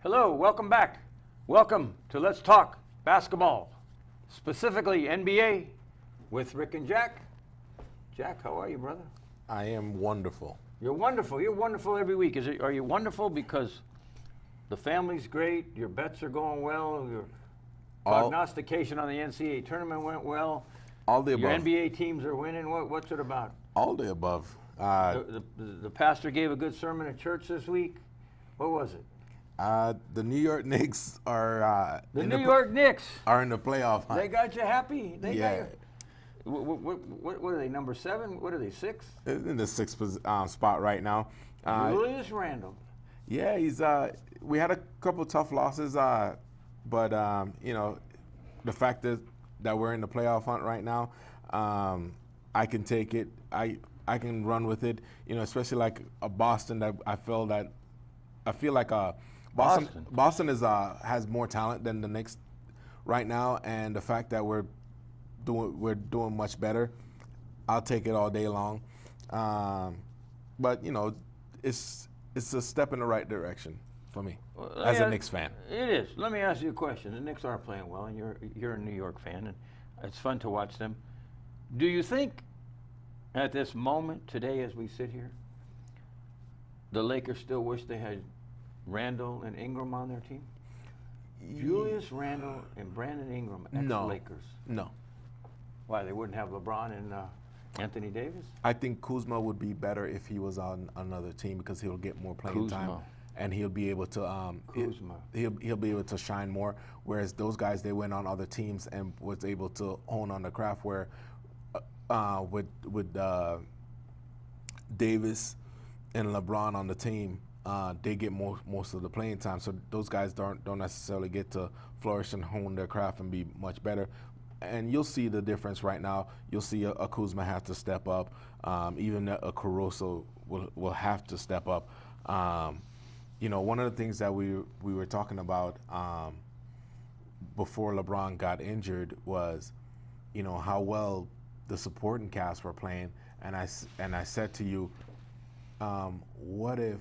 Hello, welcome back. Welcome to Let's Talk Basketball, specifically NBA with Rick and Jack. Jack, how are you, brother? I am wonderful. You're wonderful. You're wonderful every week. Are you wonderful because the family's great, your bets are going well, your prognostication on the NCAA tournament went well, All the your above. NBA teams are winning? What's it about? All the above. The pastor gave a good sermon at church this week. What was it? The New York Knicks are The New York Knicks. are in the playoff hunt. They got you happy. They Yeah. got you. What are they, number 7? What are they, 6? In the sixth spot right now. Julius Randle. Yeah, he's. We had a couple tough losses, but the fact that we're in the playoff hunt right now, I can take it. I can run with it. Especially like a Boston that I feel like Boston is has more talent than the Knicks right now, and the fact that we're doing much better, I'll take it all day long. But it's a step in the right direction for me as a Knicks fan. It is. Let me ask you a question. The Knicks are playing well, and you're a New York fan, and it's fun to watch them. Do you think at this moment today, as we sit here, the Lakers still wish they had Randle and Ingram on their team? Julius Randle and Brandon Ingram, ex-Lakers. No. Why, they wouldn't have LeBron and Anthony Davis? I think Kuzma would be better if he was on another team because he'll get more playing time, and he'll be able to he'll be able to shine more. Whereas those guys, they went on other teams and was able to hone on the craft. Where with Davis and LeBron on the team, they get most of the playing time. So those guys don't necessarily get to flourish and hone their craft and be much better. And you'll see the difference right now. You'll see a Kuzma have to step up. Even a Caruso will have to step up. One of the things that we were talking about before LeBron got injured was, how well the supporting cast were playing. And I said to you, what if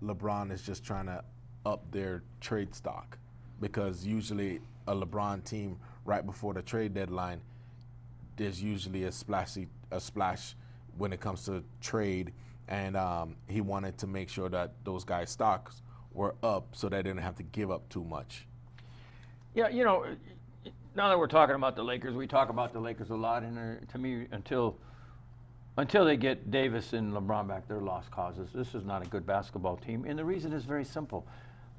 LeBron is just trying to up their trade stock? Because usually a LeBron team right before the trade deadline, there's usually a splash when it comes to trade, and he wanted to make sure that those guys' stocks were up so they didn't have to give up too much. Yeah, now that we're talking about the Lakers, we talk about the Lakers a lot, and to me, until they get Davis and LeBron back, they're lost causes. This is not a good basketball team, and the reason is very simple.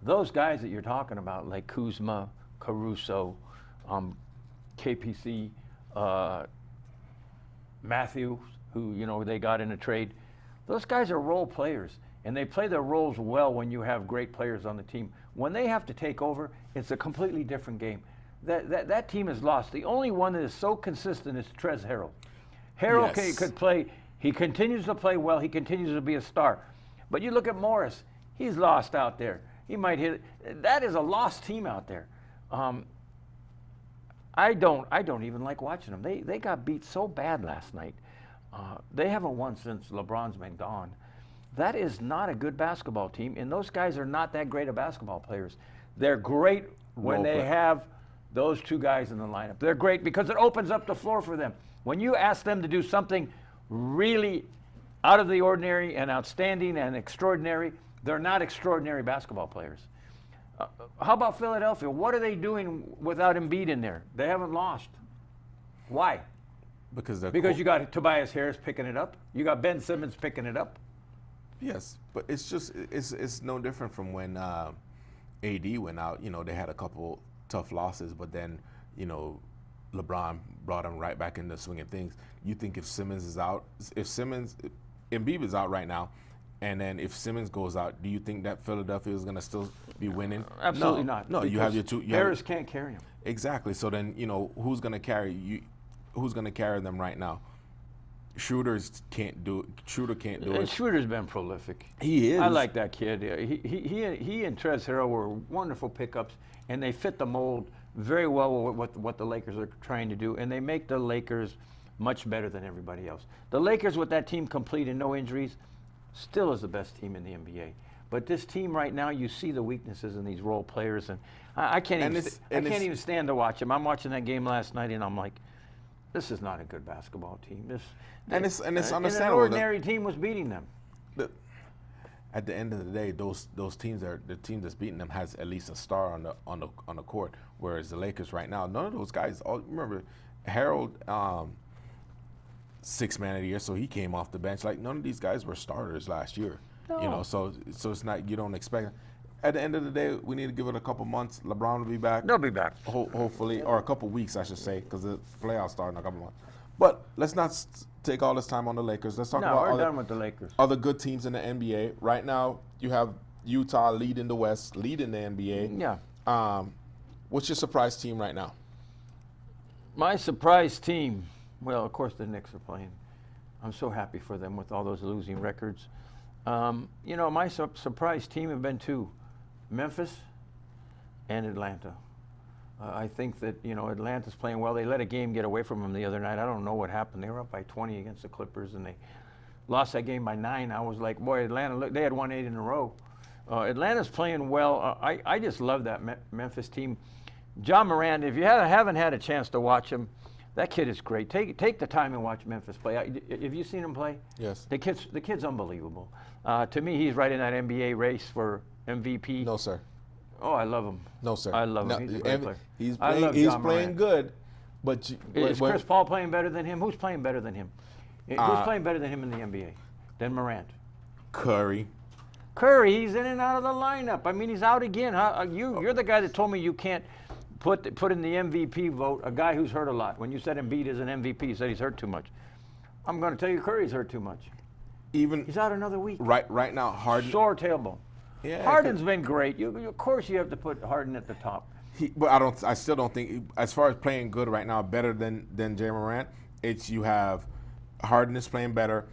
Those guys that you're talking about, like Kuzma, Caruso, KPC, Matthews, who they got in a trade, those guys are role players, and they play their roles well when you have great players on the team. When they have to take over, it's a completely different game. That team is lost. The only one that is so consistent is Trez Harrell. Harrell Yes. could play. He continues to play well. He continues to be a star. But you look at Morris. He's lost out there. He might hit. That is a lost team out there. I don't even like watching them. They got beat so bad last night. They haven't won since LeBron's been gone. That is not a good basketball team, and those guys are not that great of basketball players. They're great when they have those two guys in the lineup. They're great because it opens up the floor for them. When you ask them to do something really out of the ordinary and outstanding and extraordinary, they're not extraordinary basketball players. How about Philadelphia? What are they doing without Embiid in there? They haven't lost. Why? Because you got Tobias Harris picking it up. You got Ben Simmons picking it up. Yes, but it's no different from when AD went out. They had a couple tough losses, but then LeBron brought him right back into swinging things. You think if Simmons is out, Embiid is out right now, and then if Simmons goes out, do you think that Philadelphia is going to still be winning? Absolutely not. No, you have your two. Harris can't carry him. Exactly. So then who's going to carry you? Who's going to carry them right now? Schroeder can't do it. Schroeder's been prolific. He is. I like that kid. He and Trez Harrell were wonderful pickups, and they fit the mold very well with what the Lakers are trying to do, and they make the Lakers much better than everybody else. The Lakers, with that team complete and no injuries, still is the best team in the NBA. But this team right now, you see the weaknesses in these role players, and I can't even stand to watch them. I'm watching that game last night, and I'm like, this is not a good basketball team. It's understandable. An ordinary team was beating them. At the end of the day, those teams the team that's beating them has at least a star on the court. Whereas the Lakers right now, none of those guys. Remember, Harold, 6th man of the year, so he came off the bench. Like none of these guys were starters last year. No. You know, so it's not, you don't expect. At the end of the day, we need to give it a couple months. LeBron will be back. They'll be back. Hopefully, or a couple weeks, I should say, because the playoffs start in a couple months. But let's not take all this time on the Lakers. Let's talk about we're done with the Lakers. Other good teams in the NBA. Right now, you have Utah leading the West, leading the NBA. Yeah. What's your surprise team right now? My surprise team, well, of course the Knicks are playing. I'm so happy for them with all those losing records. You know, my surprise team have been two, Memphis and Atlanta. I think that, you know, Atlanta's playing well. They let a game get away from them the other night. I don't know what happened. They were up by 20 against the Clippers, and they lost that game by 9. I was like, boy, Atlanta, look, they had won 8 in a row. Atlanta's playing well. I just love that Memphis team. Ja Morant, if you haven't had a chance to watch him, that kid is great. Take the time and watch Memphis play. Have you seen him play? Yes. The kid's unbelievable. To me, he's right in that NBA race for MVP. No, sir. Oh, I love him. No, sir. I love him. He's a great player. He's playing good, but is Chris Paul playing better than him? Who's playing better than him? Who's playing better than him in the NBA? Than Morant? Curry, he's in and out of the lineup. I mean, he's out again. You're the guy that told me you can't put in the MVP vote a guy who's hurt a lot. When you said Embiid is an MVP, you said he's hurt too much. I'm going to tell you, Curry's hurt too much. He's out another week. Right now, Harden. Sore tailbone. Yeah, Harden's been great. Of course, you have to put Harden at the top. But I still don't think, as far as playing good right now, better than Ja Morant. You have Harden is playing better.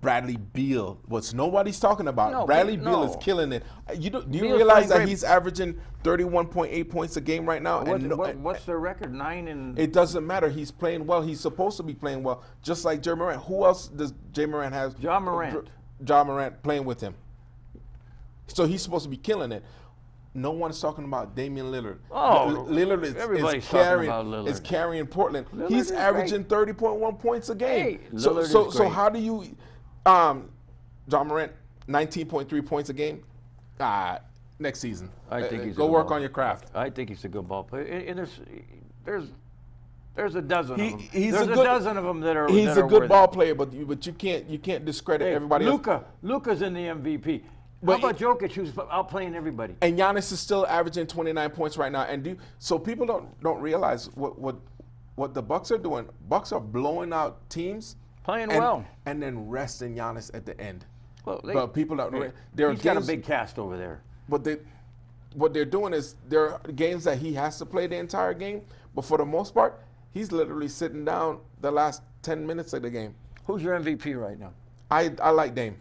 Bradley Beal, what's nobody's talking about. No, Bradley Beal is killing it. Do you realize that he's averaging 31.8 points a game right now? What's their record? 9 and. It doesn't matter. He's playing well. He's supposed to be playing well, just like Ja Morant. Who else does Ja Morant have? Ja Morant. Ja Morant playing with him. So he's supposed to be killing it. No one's talking about Damian Lillard. Oh, Lillard is carrying Portland. Lillard he's averaging 30.1 points a game. Hey, so how do you, Ja Morant, 19.3 points a game? Next season. I think he's go work on your craft. I think he's a good ball player. And there's a dozen of them. There's a dozen of them that are. He's a good ball player, but you can't discredit everybody else. Luka's in the MVP. How about Jokic, who's outplaying everybody? And Giannis is still averaging 29 points right now. And so people don't realize what the Bucks are doing. Bucks are blowing out teams, playing well, and then resting Giannis at the end. Well, but people don't. He's got a big cast over there. But what they're doing is there are games that he has to play the entire game. But for the most part, he's literally sitting down the last 10 minutes of the game. Who's your MVP right now? I like Dame.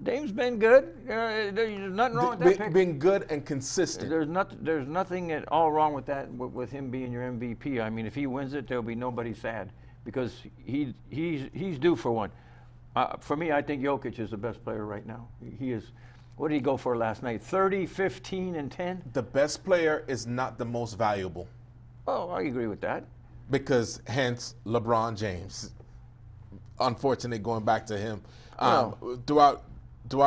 Dame's been good. There's nothing wrong with that pick. Been good and consistent. There's nothing at all wrong with that. With him being your MVP, I mean, if he wins it, there'll be nobody sad because he's due for one. For me, I think Jokic is the best player right now. He is. What did he go for last night? 30, 15, and 10. The best player is not the most valuable. Oh, I agree with that. Because hence LeBron James. Unfortunately, going back to him, throughout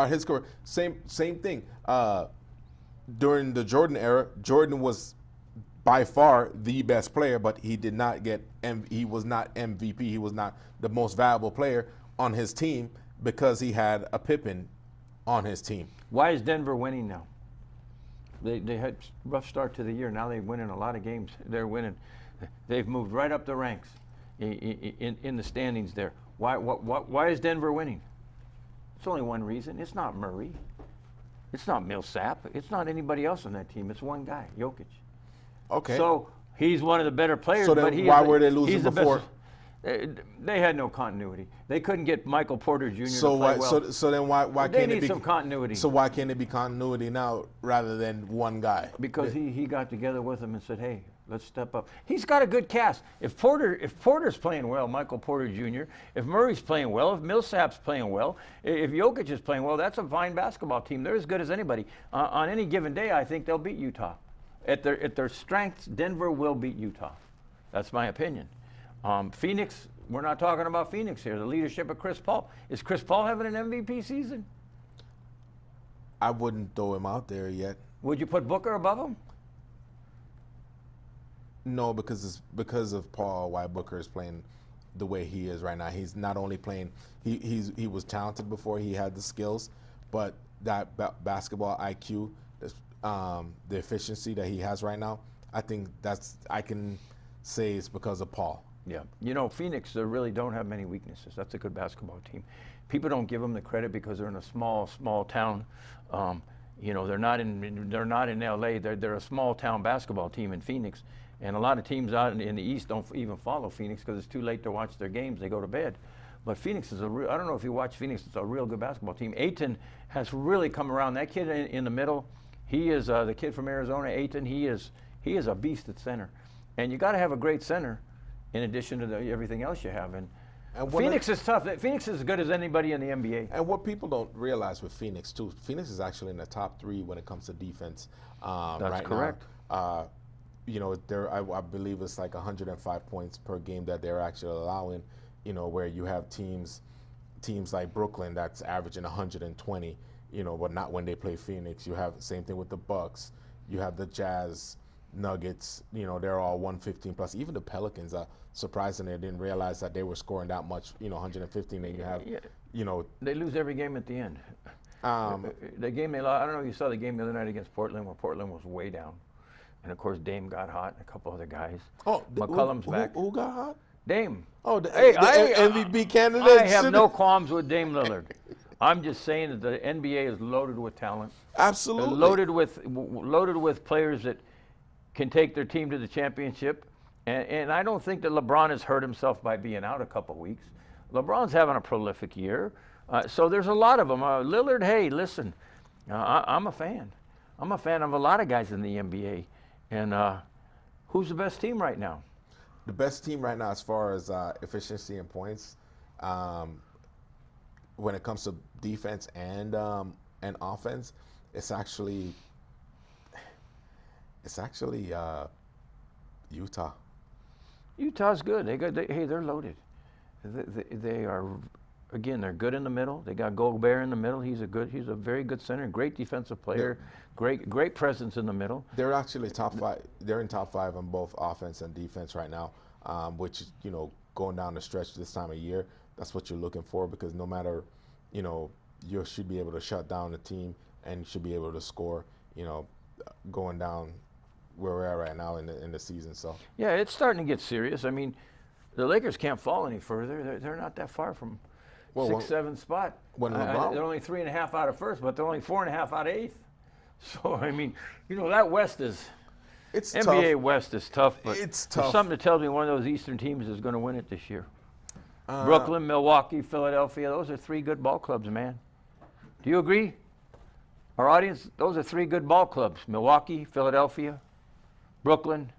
his career, same thing. During the Jordan era, Jordan was by far the best player, but he did not get. He was not MVP. He was not the most valuable player on his team because he had a Pippen on his team. Why is Denver winning now? They had a rough start to the year. Now they're winning a lot of games. They're winning. They've moved right up the ranks in the standings there. Why is Denver winning? It's only one reason. It's not Murray. It's not Millsap. It's not anybody else on that team. It's one guy, Jokic. Okay. So he's one of the better players. So then why were they losing before? They had no continuity. They couldn't get Michael Porter Jr. So to play well. So then why can't they it need be some continuity? So why can't it be continuity now rather than one guy? Because he got together with them and said, "Hey, Let's step up. He's got a good cast. If Porter's playing well, Michael Porter Jr., if Murray's playing well, if Millsap's playing well, if Jokic is playing well, that's a fine basketball team. They're as good as anybody. On any given day, I think they'll beat Utah. At their strengths, Denver will beat Utah. That's my opinion. Phoenix, we're not talking about Phoenix here. The leadership of Chris Paul. Is Chris Paul having an MVP season? I wouldn't throw him out there yet. Would you put Booker above him? No, because of Paul, why Booker is playing the way he is right now. He's not only playing, he was talented before, he had the skills, but that basketball IQ, the efficiency that he has right now, I think I can say it's because of Paul. Yeah. You know, Phoenix, they really don't have many weaknesses. That's a good basketball team. People don't give them the credit because they're in a small town. You know, they're not in LA. They're a small town basketball team in Phoenix. And a lot of teams out in the East don't even follow Phoenix because it's too late to watch their games. They go to bed. But Phoenix is I don't know if you watch Phoenix, it's a real good basketball team. Ayton has really come around. That kid in the middle, he is the kid from Arizona, Ayton. He is a beast at center. And you got to have a great center in addition to everything else you have. And Phoenix is tough. Phoenix is as good as anybody in the NBA. And what people don't realize with Phoenix, too, Phoenix is actually in the top 3 when it comes to defense. That's right correct. Now. You know, I believe it's like 105 points per game that they're actually allowing, you know, where you have teams like Brooklyn that's averaging 120, you know, but not when they play Phoenix. You have the same thing with the Bucks. You have the Jazz, Nuggets, you know, they're all 115 plus. Even the Pelicans, surprisingly, I didn't realize that they were scoring that much, you know, 115. And you have, you know. They lose every game at the end. The game they lost, I don't know if you saw the game the other night against Portland where Portland was way down. And, of course, Dame got hot and a couple other guys. Oh, McCollum's back. Who got hot? Dame. Oh, the MVP candidate? I have no qualms with Dame Lillard. I'm just saying that the NBA is loaded with talent. Absolutely. Loaded with players that can take their team to the championship. And I don't think that LeBron has hurt himself by being out a couple weeks. LeBron's having a prolific year. So there's a lot of them. Lillard, hey, listen, I'm a fan. I'm a fan of a lot of guys in the NBA. And who's the best team right now? The best team right now as far as efficiency and points, when it comes to defense and offense, it's actually Utah. Utah's good. They're loaded. They are, again, they're good in the middle. They got Gobert in the middle. He's a very good center, great defensive player, great presence in the middle. They're actually top 5. They're in top 5 on both offense and defense right now, which, you know, going down the stretch this time of year, that's what you're looking for because no matter, you know, you should be able to shut down the team and should be able to score, you know, going down where we're at right now in the season. So yeah, it's starting to get serious. I mean, the Lakers can't fall any further. They're not that far from 6th, 7th spot. When LeBron, they're only 3.5 out of 1st, but they're only 4.5 out of 8th. So I mean, you know, that West is. It's NBA tough. West is tough, but it's tough. There's something that tells me one of those Eastern teams is going to win it this year. Brooklyn, Milwaukee, Philadelphia, those are 3 good ball clubs, man. Do you agree? Our audience, those are 3 good ball clubs. Milwaukee, Philadelphia, Brooklyn.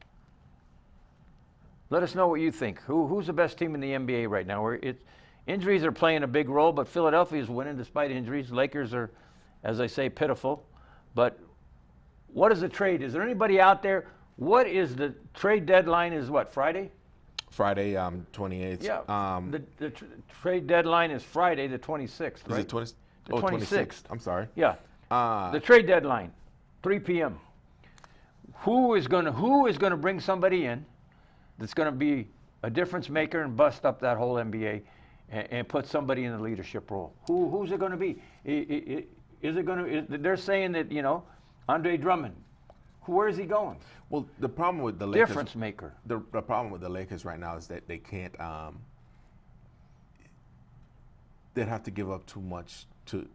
Let us know what you think. Who's the best team in the NBA right now? Injuries are playing a big role, but Philadelphia is winning despite injuries. Lakers are, as I say, pitiful. But what is the trade? Is there anybody out there? What is the trade deadline is what, Friday? Friday, 28th. Yeah. The trade deadline is Friday, the 26th, right? Is it 20? The 26th. I'm sorry. Yeah. The trade deadline, 3 p.m. Who is going to bring somebody in that's going to be a difference maker and bust up that whole NBA and put somebody in the leadership role? Who's it going to be? Is it going to? They're saying that, you know, Andre Drummond. Where is he going? Well, the problem with the Lakers, difference maker. The problem with the Lakers right now is that they can't. They'd have to give up too much to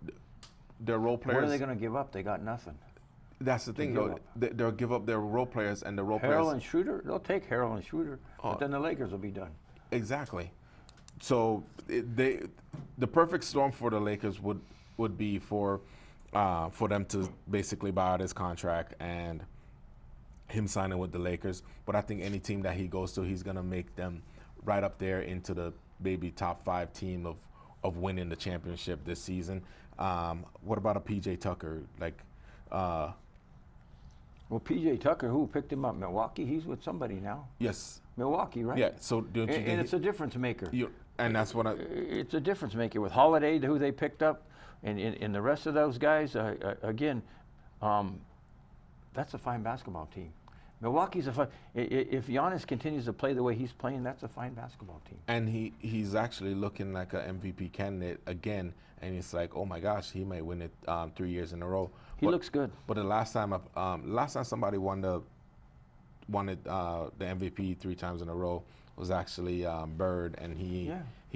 their role players. What are they going to give up? They got nothing. That's the thing, though. They'll give up their role players, and the role Harrell players. And Schroeder, they'll take Harrell and Schroeder, but then the Lakers will be done. Exactly. So the perfect storm for the Lakers would be for them to basically buy out his contract and him signing with the Lakers. But I think any team that he goes to, he's going to make them right up there into the maybe top 5 team of winning the championship this season. What about a PJ Tucker? Well, PJ Tucker, who picked him up? Milwaukee? He's with somebody now. Yes. Milwaukee, right? Yeah. So don't you think and it's a difference maker. And that's what It's a difference maker with Holiday, who they picked up, and the rest of those guys. Again, that's a fine basketball team. Milwaukee's a fine. If Giannis continues to play the way he's playing, that's a fine basketball team. And he's actually looking like an MVP candidate again. And it's like, oh my gosh, he might win it 3 years in a row. He looks good. But the last time somebody wanted the MVP 3 times in a row was actually Bird, and he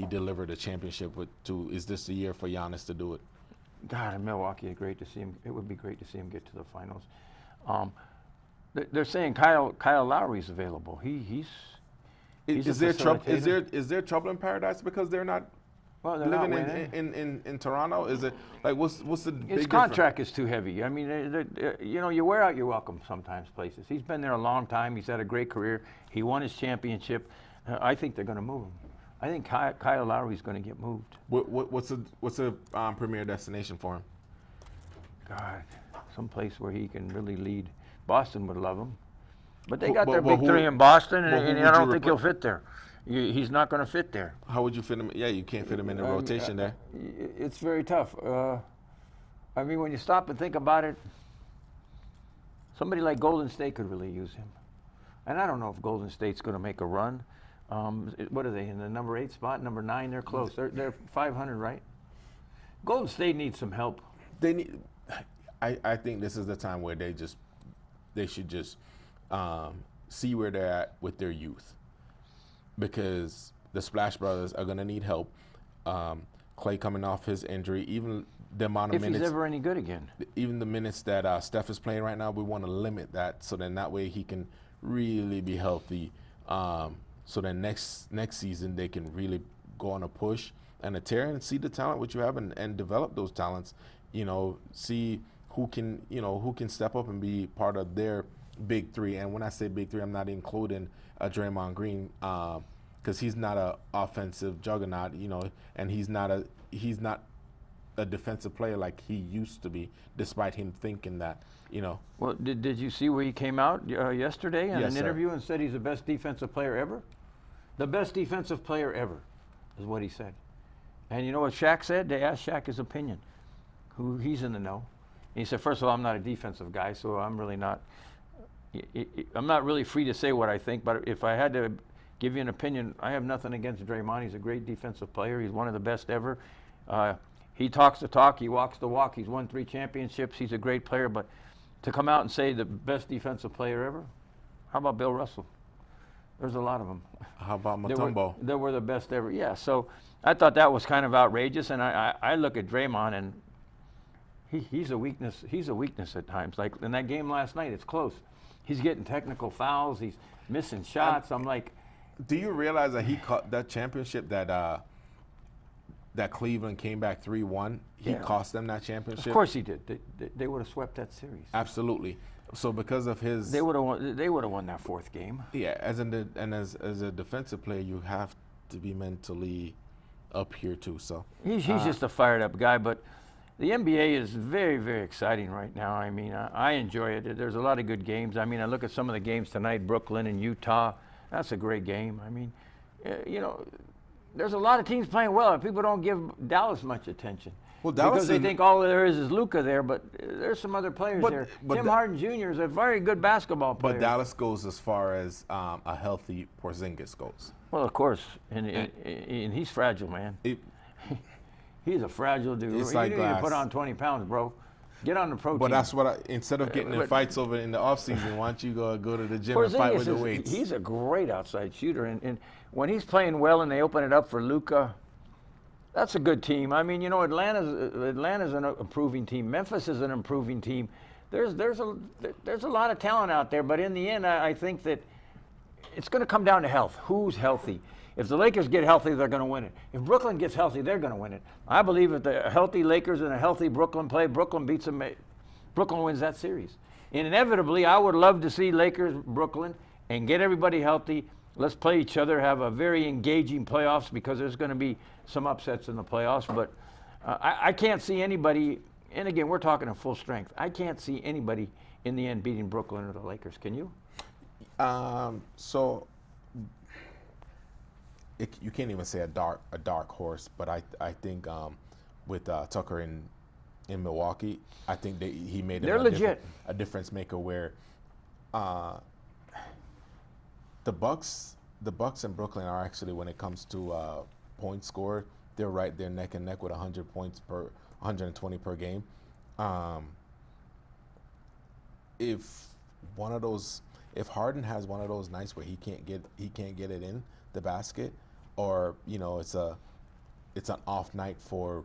delivered a championship Is this the year for Giannis to do it? God, in Milwaukee, great to see him. It would be great to see him get to the finals. They're saying Kyle Lowry's available. He's is there trouble in paradise because they're not living in Toronto? Is it like what's the big his contract is too heavy. I mean, you wear out your welcome sometimes places. He's been there a long time. He's had a great career. He won his championship. I think they're going to move him. I think Kyle Lowry's going to get moved. What's a premier destination for him? God, someplace where he can really lead. Boston would love him, but they got their big 3 in Boston, and I don't think he'll fit there. He's not going to fit there. How would you fit him? Yeah, you can't fit him in the rotation there. It's very tough. I mean, when you stop and think about it, somebody like Golden State could really use him. And I don't know if Golden State's going to make a run. What are they, in the number 8 spot, number 9? They're close. They're 500, right? Golden State needs some help. They need. I think this is the time where they should just see where they're at with their youth, because the Splash Brothers are going to need help. Clay coming off his injury, even the amount of minutes. If he's ever any good again. Even the minutes that Steph is playing right now, we want to limit that, so then that way he can really be healthy. So then next season they can really go on a push and a tear and see the talent which you have and develop those talents. See who can step up and be part of their big 3. And when I say big 3, I'm not including Draymond Green, because he's not an offensive juggernaut, and he's not a defensive player like he used to be, despite him thinking that. Well, did you see where he came out yesterday in Yes, an sir. interview and said he's the best defensive player ever? The best defensive player ever is what he said. And you know what Shaq said? They asked Shaq his opinion. He's in the know. And he said, first of all, I'm not a defensive guy, so I'm really not. I'm not really free to say what I think. But if I had to give you an opinion, I have nothing against Draymond. He's a great defensive player. He's one of the best ever. He talks the talk. He walks the walk. He's won 3 championships. He's a great player. But to come out and say the best defensive player ever, how about Bill Russell? There's a lot of them. How about Mutombo? They were the best ever. Yeah. So I thought that was kind of outrageous. And I look at Draymond, and he's a weakness. He's a weakness at times. Like in that game last night, it's close. He's getting technical fouls. He's missing shots. I'm like, do you realize that he caught that championship that Cleveland came back 3-1? He cost them that championship. Of course he did. They would have swept that series. Absolutely. So because of his, they would have won. They would have won that 4th game. Yeah, as a defensive player, you have to be mentally up here too. So he's just a fired up guy. But the NBA is very, very exciting right now. I mean, I enjoy it. There's a lot of good games. I mean, I look at some of the games tonight, Brooklyn and Utah. That's a great game. I mean, there's a lot of teams playing well. People don't give Dallas much attention. Well, Dallas because they think all there is Luka there, but there's some other players there. Tim Harden Jr. is a very good basketball player. But Dallas goes as far as a healthy Porzingis goes. Well, of course, and he's fragile, man. He's a fragile dude. It's you like need glass. to put on 20 pounds, bro. Get on the protein. But that's what instead of getting in fights over in the off season, why don't you go to the gym and fight with the weights? He's a great outside shooter, and when he's playing well and they open it up for Luka, that's a good team. I mean, Atlanta's an improving team. Memphis is an improving team. There's a lot of talent out there, but in the end, I think that it's going to come down to health. Who's healthy? If the Lakers get healthy, they're going to win it. If Brooklyn gets healthy, they're going to win it. I believe if the healthy Lakers and a healthy Brooklyn play, Brooklyn beats them. Brooklyn wins that series. inevitably, I would love to see Lakers, Brooklyn, and get everybody healthy. Let's play each other, have a very engaging playoffs because there's going to be some upsets in the playoffs. But I can't see anybody, and again, we're talking at full strength. I can't see anybody in the end beating Brooklyn or the Lakers. Can you? You can't even say a dark horse, but I think with Tucker in Milwaukee, I think he made They're legit. A difference maker where the Bucks and Brooklyn are actually, when it comes to points scored, they're right there neck and neck with 120 per game. If Harden has one of those nights where he can't get it in the basket, or it's an off night for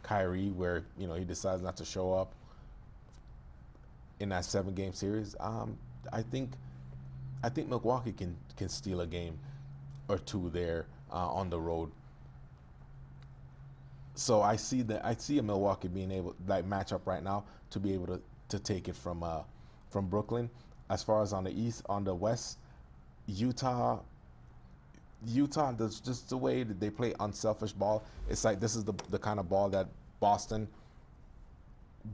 Kyrie where he decides not to show up in that 7-game series, I think Milwaukee can steal a game or two there on the road. So I see a Milwaukee being able, like, match up right now to be able to take it from Brooklyn. As far as on the West, Utah, that's just the way that they play unselfish ball. It's like this is the kind of ball that Boston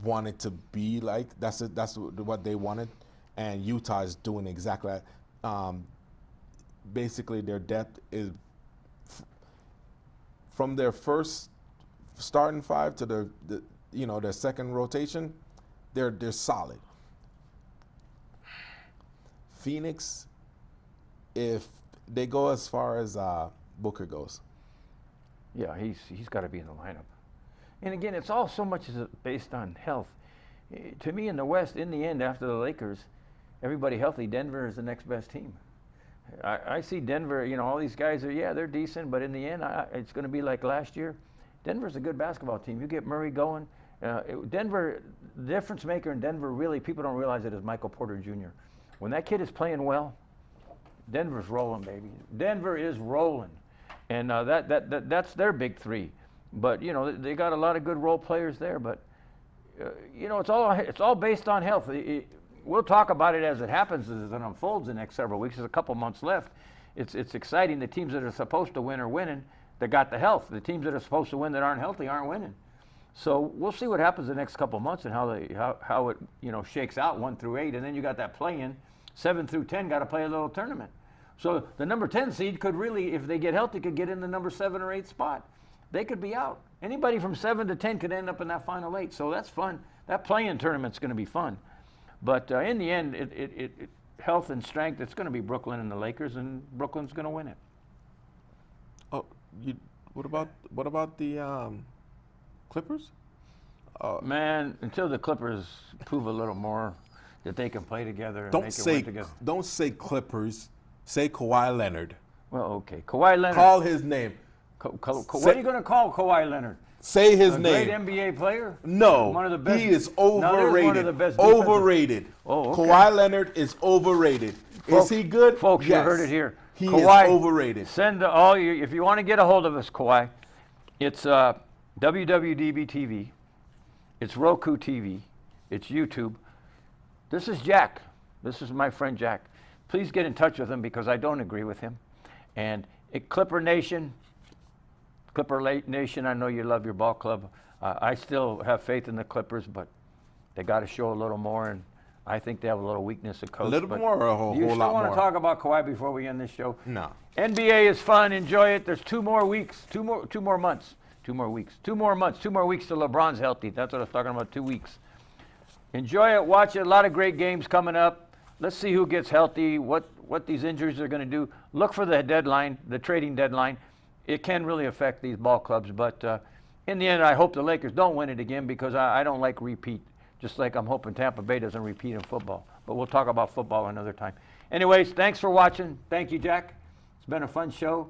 wanted to be like. That's what they wanted, and Utah is doing exactly that. Basically, their depth is from their first starting five to their second rotation. They're solid. Phoenix, if they go as far as Booker goes. Yeah, he's got to be in the lineup. And again, it's all so much based on health. To me, in the West, in the end, after the Lakers, everybody healthy, Denver is the next best team. I see Denver, all these guys they're decent, but in the end, it's going to be like last year. Denver's a good basketball team. You get Murray going. Denver, the difference maker in Denver, really, people don't realize it, is Michael Porter Jr. When that kid is playing well, Denver's rolling, baby. Denver is rolling, and that's their big three. But they got a lot of good role players there. But it's all based on health. We'll talk about it as it happens, as it unfolds the next several weeks. There's a couple months left. It's exciting. The teams that are supposed to win are winning. They got the health. The teams that are supposed to win that aren't healthy aren't winning. So we'll see what happens the next couple months and how it shakes out 1 through 8, and then you got that play-in 7 through 10. Got to play a little tournament. So the number 10 seed could really, if they get healthy, could get in the number 7 or 8 spot. They could be out. Anybody from 7 to 10 could end up in that final 8. So that's fun. That play-in tournament's going to be fun. But in the end, it health and strength, it's going to be Brooklyn and the Lakers, and Brooklyn's going to win it. Oh, what about the Clippers? Man, until the Clippers prove a little more that they can play together and win together. Don't say Clippers. Say Kawhi Leonard. Well, okay. Kawhi Leonard. Call his name. What are you going to call Kawhi Leonard? Say his name. Great NBA player? No. One of the best. He is overrated. One of the best overrated. Oh, okay. Kawhi Leonard is overrated. Is he good? Folks, yes. You heard it here. He Kawhi, is overrated. Send all you, if you want to get a hold of us, Kawhi, it's WWDBTV, it's Roku TV, it's YouTube. This is Jack. This is my friend Jack. Please get in touch with him because I don't agree with him. And Clipper Nation, I know you love your ball club. I still have faith in the Clippers, but they got to show a little more, and I think they have a little weakness of coach. A little more or a whole lot more? You still want to talk about Kawhi before we end this show? No. NBA is fun. Enjoy it. There's 2 more weeks, 2 more months, 2 more weeks, 2 more months, 2 more weeks till LeBron's healthy. That's what I was talking about, 2 weeks. Enjoy it. Watch it. A lot of great games coming up. Let's see who gets healthy, what these injuries are going to do. Look for the deadline, the trading deadline. It can really affect these ball clubs, but in the end, I hope the Lakers don't win it again because I don't like repeat, just like I'm hoping Tampa Bay doesn't repeat in football. But we'll talk about football another time. Anyways, thanks for watching. Thank you, Jack. It's been a fun show.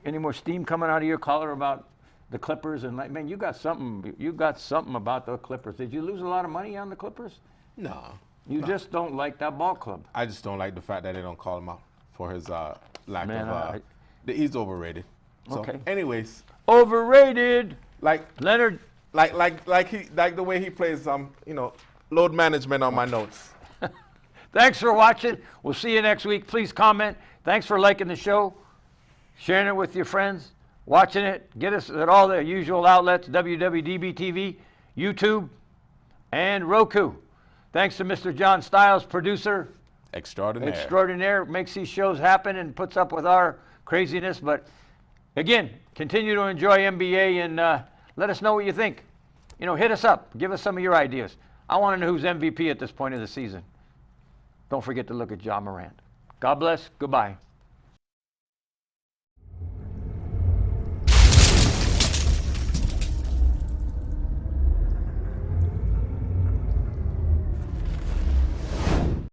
Any more steam coming out of your collar about the Clippers? And man, you got something about the Clippers. Did you lose a lot of money on the Clippers? No. You just don't like that ball club. I just don't like the fact that they don't call him out for his lack of. He's overrated. So, okay. Anyways. Overrated. Like Leonard. Like the way he plays. load management on my notes. Thanks for watching. We'll see you next week. Please comment. Thanks for liking the show, sharing it with your friends, watching it. Get us at all the usual outlets, WWDBTV, YouTube, and Roku. Thanks to Mr. John Stiles, producer extraordinaire, makes these shows happen and puts up with our craziness. But again, continue to enjoy NBA and let us know what you think. Hit us up. Give us some of your ideas. I want to know who's MVP at this point of the season. Don't forget to look at Ja Morant. God bless. Goodbye.